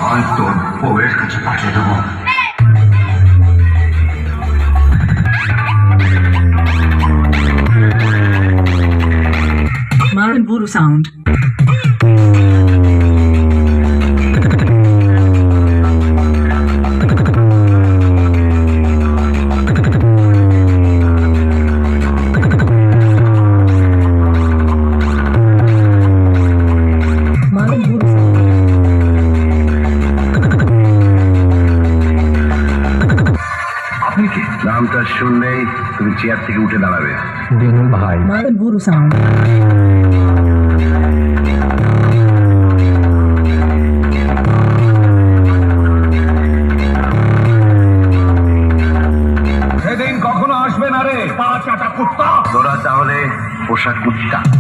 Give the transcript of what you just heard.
হয়তো বউয়ের কাছে পাঠিয়ে দেবো। Marangburu sound. Marangburu sound. আপনি কি? নামটা শুনলেই তুমি চেয়ার থেকে উঠে দাঁড়াবে। দিনু ভাই। Marangburu sound. সেদিন কখনো আসবে না রে, পা চাটা কুত্তা। তোরা তাহলে পোষা কুত্তা।